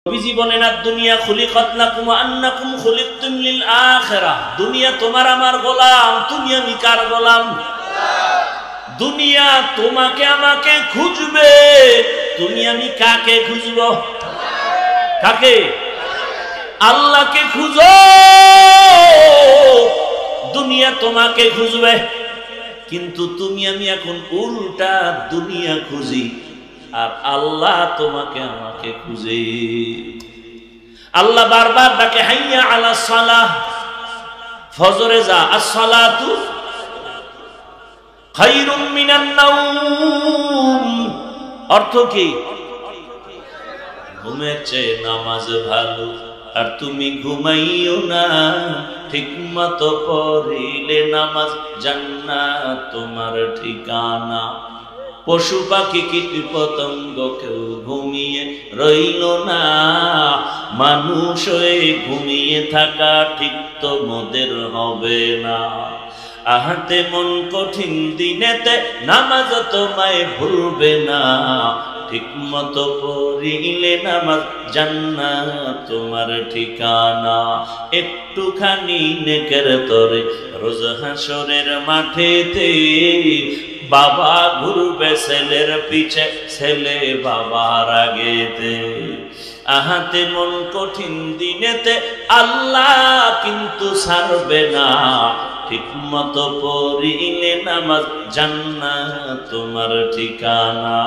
নবীজি বলেন দুনিয়া খুলিকাত লাকুম ওয়া আন্নাকুম খুলিকতুম লিল আখিরাহ। দুনিয়া তোমার আমার গোলাম, তুমি আমি কার গোলাম? দুনিয়া তোমাকে আমাকে খুঁজবে, তুমি আমি কাকে খুঁজব? কাকে? আল্লাহকে খুঁজো। দুনিয়া তোমাকে খুঁজবে, কিন্তু তুমি আমি এখন উল্টা দুনিয়া খুঁজি আর আল্লাহ তোমাকে আমাকে খুঁজে। আল্লাহ বারবার ডাকে হাইয়া আলা সালাহ, ফজরে যা, আসসালাতু খায়রুম মিনান নাওম। অর্থ কি? ঘুমের চেয়ে নামাজ ভালো, আর তুমি ঘুমাইও না, ঠিক মতো পড়িলে নামাজ জান্নাত তোমার ঠিকানা। পশু পাখি কীট পতঙ্গ কেউ ঘুমিয়ে রইল না, মানুষ হয়ে ঘুমিয়ে থাকা ঠিক তো মোদের হবে না। আহাতে মন কঠিন দিনেতে নামাজ তোমায় ভুলবে না, ঠিক মতো পড়িলে নামাজ জান্নাত তোমার ঠিকানা। একটুখানি নেকের তরে রোজ হাসরের মাঠেতে, বাবা ঘুরবে ছেলের পিছে, ছেলে বাবার আগেতে। আহাতে মন কঠিন দিনেতে আল্লাহ কিন্তু ছাড়বে না, ঠিক মতো পড়িলে নামাজ জান্নাত তোমার ঠিকানা।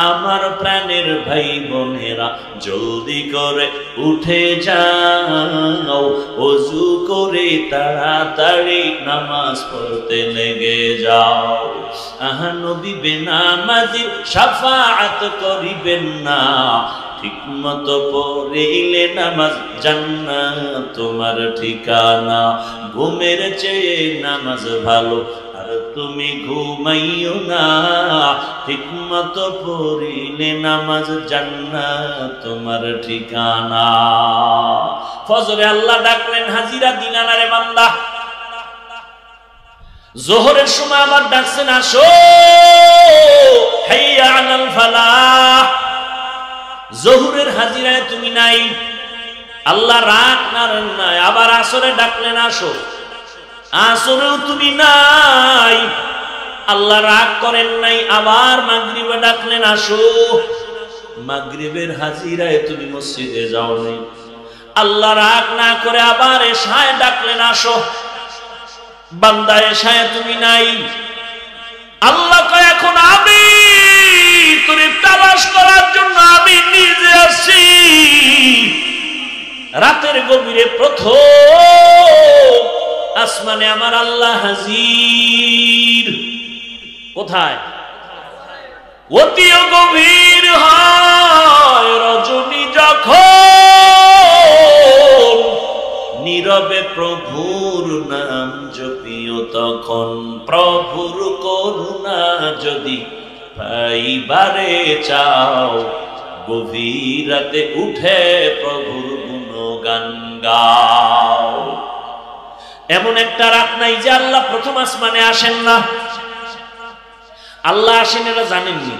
আমার প্রাণের ভাই বোনেরা জলদি করে উঠে যাও, ওযু করে তাড়াতাড়ি নামাজ পড়তে লেগে যাও। আহা নবী বেনামাজি শাফাআত করিবেন না, ঠিক মতো পড়িলে নামাজ জান্নাত তোমার ঠিকানা। ঘুমের চেয়ে নামাজ ভালো, আর তুমি ঘুমাইও না, ঠিক মতো পড়িলে নামাজ জান্নাত তোমার ঠিকানা। ফজরে আল্লাহ ডাকলেন হাজিরা দিলানা রে বান্দা। যোহরের সময় আবার ডাকছেন আসো হাইয়া আলাল ফালাহ। যোহরের হাজিরায় তুমি নাই, আল্লাহ রাগ করেন নাই। আবার আসরে ডাকলেন আসো, আসরেও তুমি নাই, আল্লাহ রাগ করেন নাই। আবার মাগরিবে ডাকলেন আসো, মাগরিবের হাজিরায় তুমি মসজিদে যাও নাই, আল্লাহ রাগ না করে আবার এশায় ডাকলেন আসো, বান্দা এশায় তুমি নাই। আল্লাহ কয় এখন আমি তোরে তালাশ করার জন্য আমি নিজে আসছি। রাতের গভীরে প্রথম আসমানে আমার আল্লাহ হাজির। কোথায়? অতিও গভীর হয় রজনী যখন, নীরবে প্রভুর নাম জপিও তখন। প্রভুর করুণা যদি পাইবারে চাও, গভীর রাতে উঠে প্রভুর গুণগান গাও। এমন একটা রাত নাই যে আল্লাহ প্রথম আসমানে আসেন না। আল্লাহ আসেন এরা জানেননি,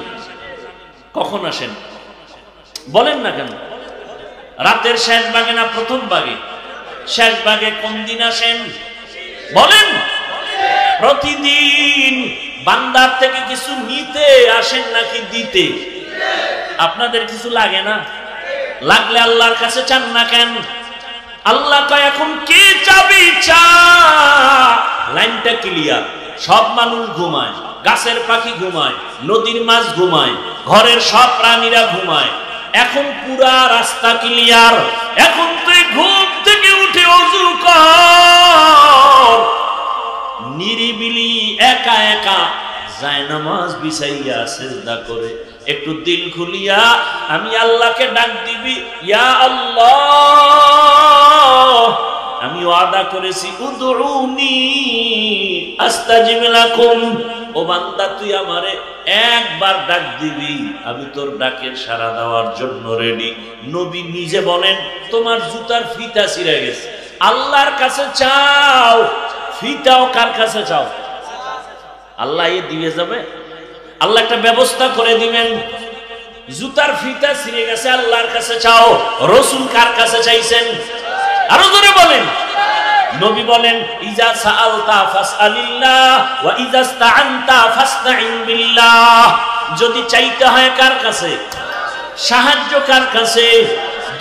কখন আসেন বলেন না কেন? রাতের শেষ ভাগে না প্রথম ভাগে? শেষ ভাগে। কোন দিন আসেন বলেন? প্রতিদিন। বান্দার থেকে কিছু নিতে আসেন নাকি দিতে? আপনাদের কিছু লাগে না? লাগলে আল্লাহর কাছে চান না কেন? আল্লাহ কয় এখন কে চাবি চা। লাইনটা ক্লিয়ার। সব মানুষ ঘুমায়, গাছের পাখি ঘুমায়, নদীর মাছ ঘুমায়, ঘরের সব প্রাণীরা ঘুমায়। এখন পুরা রাস্তা ক্লিয়ার। এখন তুই ঘুম থেকে উঠে ওযু কর, নিরিবিলি একা একা জায়নামাজ বিছাইয়া সিজদা করে একটু দিল খুলিয়া আমি আল্লাহকে ডাক দিবি, ইয়া আল্লাহ আমি ওয়াদা করেছি উদউনি আস্তাজিব লাকুম। ও বান্দা তুই আমারে একবার ডাক দিবি, আমি তোর ডাকের সাড়া দেওয়ার জন্য রেডি। নবী নিজে বলেন তোমার জুতার ফিতা ছিঁড়ে গেছে, আল্লাহর কাছে চাও। ফিতাও কার কাছে চাও? আল্লাহ দিয়ে যাবে। আল্লাহ একটা ব্যবস্থা করে দিবেন। জুতার ফিতা ছিঁড়ে গেছে, আল্লাহর কাছে চাও। রাসূল কার কাছে চাইছেন? আরো জোরে বলেন। নবী বলেন, ইজা সাআলতা ফাসআলিল্লাহ ওয়া ইজা ইসতাআনতা ফাসতাইন বিল্লাহ। যদি চাইতে হয় কার কাছে? সাহায্য কার কাছে?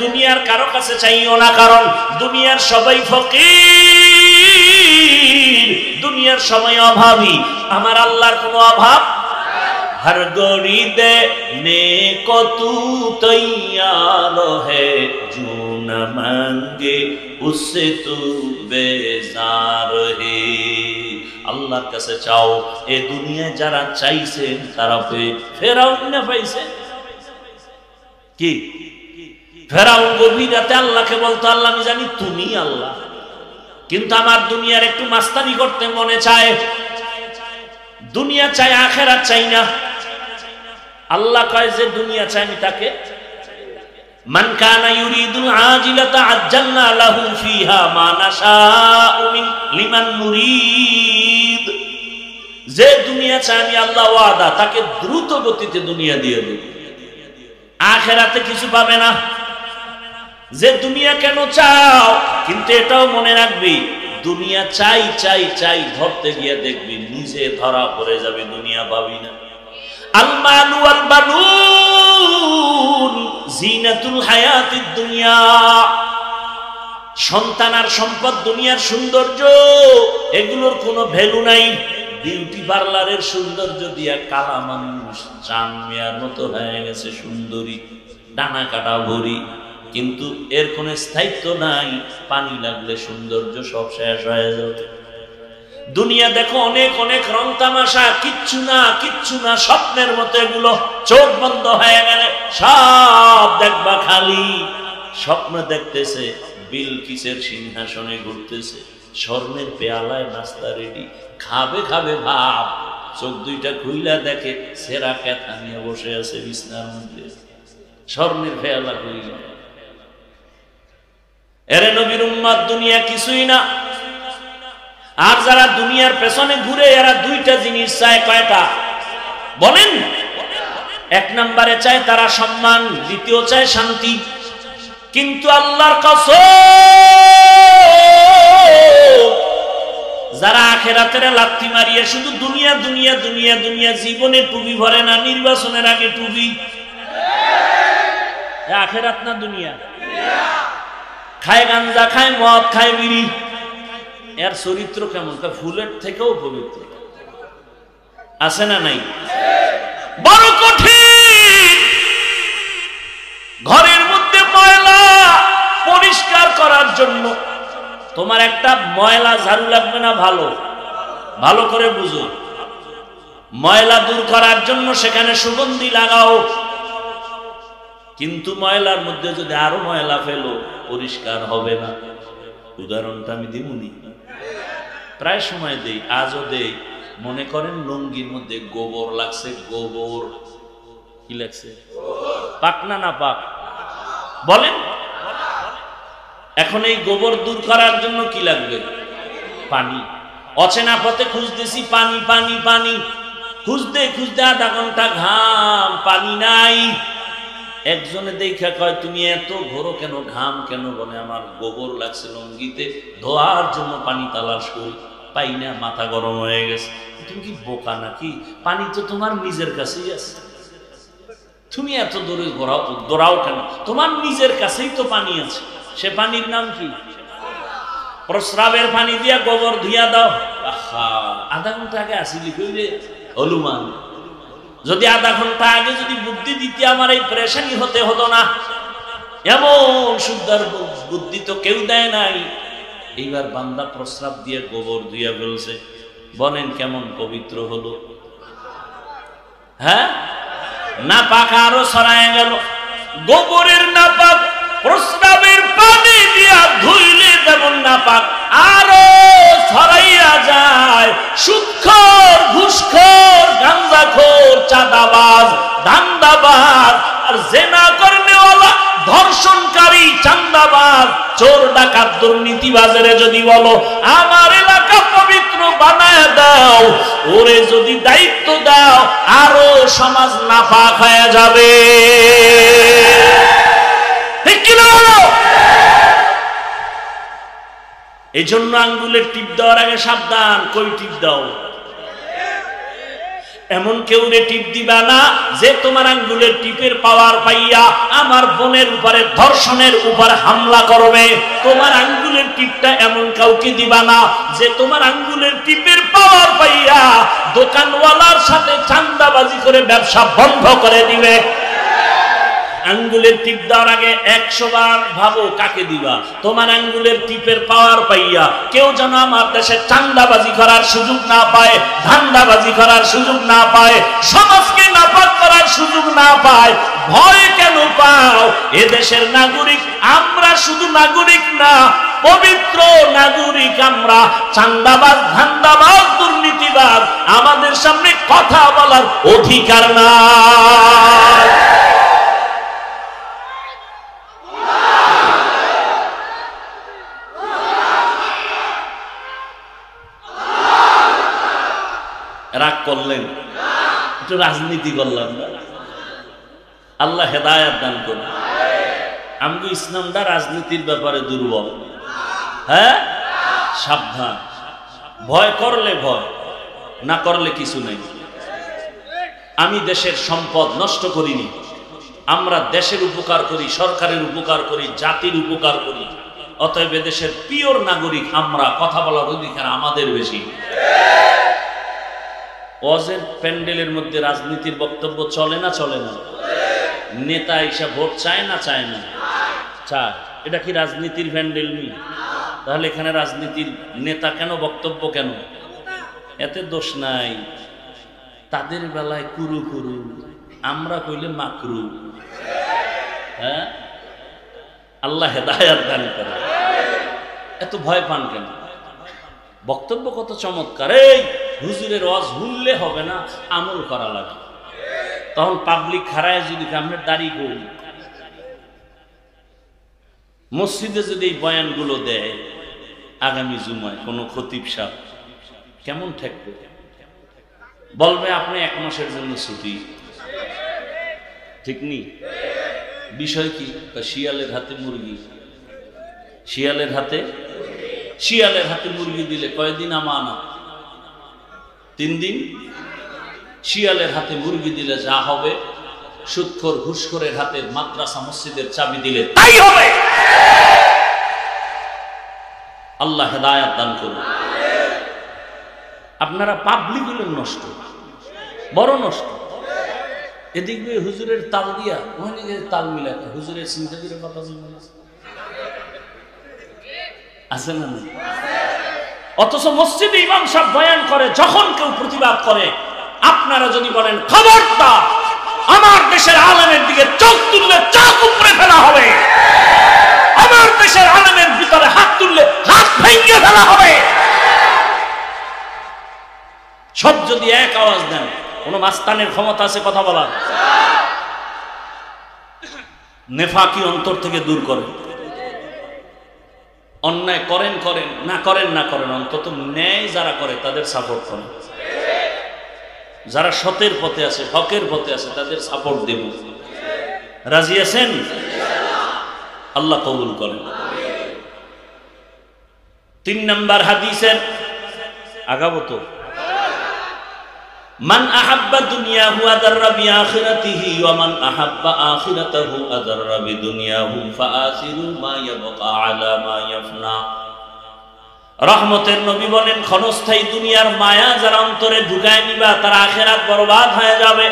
দুনিয়ার কারো কাছে চাইও না, কারণ দুনিয়ার সবাই ফকির, দুনিয়ার সবাই অভাবী। আমার আল্লাহর কোনো অভাব? हर गोरी देने को तू तैयार है, जो न मांगे उससे तू बेजार है। আল্লাহর কাছে চাও। এই দুনিয়ায় যারা চাইছেন তারা ফেরাউন না পাইছে কি? ফেরাউন গভীর রাতে আল্লাহকে বলতো, আল্লাহ আমি জানি তুমি আল্লাহ, কিন্তু আমার দুনিয়ার একটু মাস্তানি করতে মনে চায়। দুনিয়া চাই, আখিরাত চাই না। আল্লাহ কয় যে দুনিয়া চাই আমি তাকে, মান কানা ইউরিদুল আজিলাতা আজ্জালনা লাহু ফিহা মা নাশাউ লিমান নুরিদ। যে দুনিয়া চাই আমি আল্লাহ ওয়াদা, তাকে দ্রুত গতিতে দুনিয়া দিয়ে দেব, আখিরাতে কিছু পাবে না। যে দুনিয়া কেন চাও, কিন্তু এটাও মনে রাখবি, দুনিয়া চাই চাই চাই ধরতে গিয়ে দেখবি নিজে ধরা পড়ে যাবে, দুনিয়া পাবি না। আল মালু ওয়াল বানুন জিনাতুল হায়াতিদ দুনিয়া। সন্তান আর সম্পদ দুনিয়ার সৌন্দর্য, এগুলোর কোনো ভ্যালু নাই। বিউটি পার্লারের সৌন্দর্য দিয়া কালা মানুষ চাঁদ মেয়ার মতো হয়ে গেছে, সুন্দরী, ডানা কাটা ভরি, কিন্তু এর কোনো স্থায়িত্ব নাই। পানি লাগলে সৌন্দর্য সব শেষ হয়ে যাবে। দুনিয়া দেখো অনেক অনেক রং তামাশা, কিচ্ছু না কিচ্ছু না, স্বপ্নের মতো এগুলো। চোখ বন্ধ হয়ে গেলে সব দেখবা খালি। স্বপ্ন দেখতেছে বিলকিসের সিংহাসনে ঘুরতেছে, স্বর্ণের পেয়ালায় নাস্তা রেডি, খাবে খাবে ভাব। চোখ দুইটা খুইলা দেখে সেরা ক্যাথা নিয়ে বসে আছে বিছনার মধ্যে, স্বর্ণের পেয়ালা খুইলা। এরে নবীর উম্মত, দুনিয়া কিছুই না। আর যারা দুনিয়ার পেছনে ঘুরে, এরা দুইটা জিনিস চায়। কয়টা বলেন? এক নম্বরে চায় তারা সম্মান, দ্বিতীয় চায় শান্তি। কিন্তু আল্লাহর কসম, যারা আখিরাতের লাথি মারিয়ে শুধু দুনিয়া দুনিয়া দুনিয়া দুনিয়া, জীবনে টুপি ভরে না, নির্বাচনের আগে টুপি। আখিরাত না দুনিয়া? খায় গাঞ্জা, খায় মদ, খায় বিড়ি। এর চরিত্র কেমন? ফুলের থেকেও পবিত্র, আছে না নাই? বড় কঠিন। ঘরের মধ্যে ময়লা পরিষ্কার করার জন্য তোমার একটা ময়লা ঝাড়ু লাগবে না? ভালো ভালো করে বুঝো। ময়লা দূর করার জন্য সেখানে সুগন্ধি লাগাও, কিন্তু ময়লার মধ্যে যদি আরো ময়লা ফেলো, পরিষ্কার হবে না। উদাহরণটা আমি দিমুনি, প্রায় সময় দেই, আজও দেই। মনে করেন লুঙ্গির মধ্যে গোবর লাগছে। গোবর কি লাগছে? পাক না না পাক? বলেন। এখন এই গোবর দূর করার জন্য কি লাগবে? পানি। অচেনা পথে খুঁজতেছি পানি পানি পানি, খুঁজতে খুঁজতে আধা ঘন্টা ঘাম, পানি নাই। একজনে দেখা কয়, তুমি এত ঘোরো কেন, ঘাম কেন? বলে আমার গোবর লাগছে লুঙ্গিতে, ধোয়ার জন্য পানি তালাশ করি, পাই না, মাথা গরম হয়ে গেছে। তুমি কি বোকা নাকি? পানি তো তোমার নিজের কাছেই আছে, তুমি এত দূরে দৌড়াও কেন? তোমার নিজের কাছেই তো পানি আছে। সে পানির নাম কি? প্রস্রাবের পানি দিয়া গোবর ধুইয়া দাও। আধা ঘন্টা আগে আসিলি কইলে হলুমান। যদি আধা ঘন্টা আগে যদি বুদ্ধি দিতে, আমার এই পরেশানি হতে হতো না। এমন সুন্দর বুদ্ধি তো কেউ দেয় নাই। এইবার বান্দা প্রস্রাব দিয়ে গোবর ধুইয়া ফেলছে, বলেন কেমন পবিত্র হলো? হ্যাঁ, না পাক আরো ছড়ায় গেল। গোবরের না পাক প্রস্রাবের পানি দিয়া ধুইলে যেমন না পাক, আরো ছড়াইয়া যায়। সুদখোর, ঘুষখোর, গাঁজাখোর, চাঁদাবাজ, ধান্দাবাজ আর জেনা করনেওয়ালা, ধর্ষণকারী, চাঁদাবাজ, চোর, ডাকাত, দুর্নীতিবাজের যদি বলো আমার এলাকা পবিত্র, কেন বানায় দাও? ওরে যদি দায়িত্ব দাও আরো সমাজ নাপাক হয়ে যাবে। ঠিক কি না? এই জন্য আঙ্গুলের টিপ দেওয়ার আগে সাবধান। কই টিপ দাও? এমন কেউ রে টিপ দিবা না যে তোমার আঙ্গুলের টিপের পাওয়ার পাইয়া আমার বোনের উপরে ধর্ষণের উপর হামলা করবে। তোমার আঙ্গুলের টিপটা এমন কাউকে দিবা না যে তোমার আঙ্গুলের টিপের পাওয়ার পাইয়া দোকানওয়ালার সাথে চাঁদাবাজি করে ব্যবসা বন্ধ করে দিবে। আঙ্গুলের টিপ দেওয়ার আগে 100 বার ভাবো কাকে দিবা। তোমার আঙ্গুলের টিপের পাওয়ার পাইয়া কেউ যেন আমার দেশে চাঁদাবাজি করার সুযোগ না পায়, ধান্দাবাজি করার সুযোগ না পায়, সমাজকে নাপাক করার সুযোগ না পায়। ভয় কেন পাও? এ দেশের নাগরিক আমরা, শুধু নাগরিক না পবিত্র নাগরিক আমরা। চাঁদাবাজ, ধান্দাবাজ, দুর্নীতিবাজ আমাদের সামনে কথা বলার অধিকার নাই। রাগ করলেন? একটু রাজনীতি করলাম না? আল্লাহ হেদায়েত দান করুন। আমগো ইসলামটা রাজনীতির ব্যাপারে দুর্বল। হ্যাঁ, সাবধান। ভয় করলে ভয়, না করলে কিছু নেই। আমি দেশের সম্পদ নষ্ট করিনি। আমরা দেশের উপকার করি, সরকারের উপকার করি, জাতির উপকার করি। অতএব দেশের পিওর নাগরিক আমরা, কথা বলার অধিকার আমাদের বেশি। ওয়াজের প্যান্ডেলের মধ্যে রাজনীতির বক্তব্য চলে না চলে না? নেতা এসে ভোট চায় না চায় না? চায়। এটা কি রাজনীতির প্যান্ডেল নেই? তাহলে এখানে রাজনীতির নেতা কেন, বক্তব্য কেন? এতে দোষ নাই। তাদের বেলায় কুরু কুরু, আমরা কইলে মাকরু। হ্যাঁ, আল্লাহ হেদায়েত দান করে। এত ভয় পান কেন? বক্তব্য কত চমৎকার। এই হুজুরের ওয়াজ শুনলে হবে না, আমল করা লাগে। তখন পাবলিক খারায় যদি আপনার দাড়ি করি, মসজিদে যদি এই বয়ানগুলো দেয় আগামী জুমায় কোনো খতিব সাহেব, কেমন ঠেকবে? বলবে আপনি 1 মাসের জন্য ছুটি। ঠিক নি? বিষয় কি? শিয়ালের হাতে মুরগি। শিয়ালের হাতে, শিয়ালের হাতে মুরগি দিলে কয়দিন আমানত? 3 দিন। শিয়ালের হাতে মুরগি দিলে যা হবে, সুদখোর ঘুষখোরের হাতে মাদ্রাসা মসজিদের চাবি দিলে তাই হবে। আল্লাহ হেদায়েত দান করুন। আপনারা পাবলিক হলেন নষ্ট, বড় নষ্ট। এদিক দিয়ে হুজুরের তাল দিয়া ওখানে তাল মিলা, হুজুরের চিন্তা করে কথা আছে না? অথচ মসজিদে ইমাম সাহেব বয়ান করে, যখন কেউ প্রতিবাদ করে আপনারা যদি বলেন খবরদার, আমার দেশের আলেমের দিকে চোখ তুললে চোখ উপরে ফেলা হবে, আমার দেশের আলেমের ভিতরে হাত তুললে হাত ভেঙে ফেলা হবে, সব যদি এক আওয়াজ দেন, কোন মাস্তানের ক্ষমতা আছে কথা বলার? নেফাকি অন্তর থেকে দূর করে। অন্যায় করেন করেন, না করেন না করেন, অন্তত ন্যায় যারা করে তাদের সাপোর্ট করেন। যারা সতের পথে আছে, হকের পথে আছে, তাদের সাপোর্ট দেব। রাজি আছেন? আল্লাহ কবুল করেন। 3 নম্বর হাদিসের আগাবো তো। মান আহাব্বা দুনিয়াহু আদাররা বিআখিরাতিহি ওয়া মান আহাব্বা আখিরাতাহু আদাররা বিদুনিয়াহু ফাআসিরু মা ইয়াবকা আলা মা ইয়াফনা। রহমতের নবী বলেন, ক্ষণস্থায়ী দুনিয়ার মায়া যারা অন্তরে ঢুকায় নিবা তার আখিরাত বরবাদ হয়ে যাবে।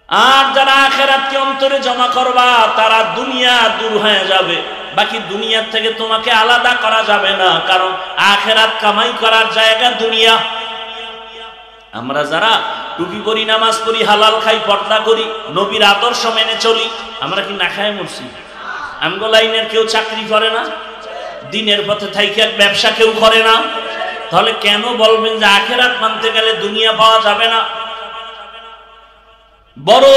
আর যারা আখিরাতকে অন্তরে জমা করবা তারা দুনিয়া দূর হয়ে যাবে। বাকি দুনিয়ার থেকে তোমাকে আলাদা করা যাবে না, কারণ আখিরাত কামাই করার জায়গা দুনিয়া। আমরা যারা টুপি পরি, নামাজ পড়ি, হালাল খাই, পর্দা করি, নবীর আদর্শ মেনে চলি, আমরা কি না খায় মরছি? আমগো লাইনের কেউ চাকরি করে না, দিনের পথে থাইকা ব্যবসা কেউ করে না, তাহলে কেন বলবেন যে আখিরাত মানতে গেলে দুনিয়া পাওয়া যাবে না? বড়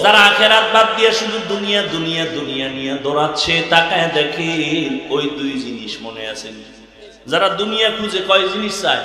যারা আখিরাত বাদ দিয়ে শুধু দুনিয়া দুনিয়া দুনিয়া নিয়ে দৌড়াচ্ছে, তাকায় দেখেন ওই 2 জিনিস মনে আছে। যারা দুনিয়া খুঁজে কয় জিনিস চায়,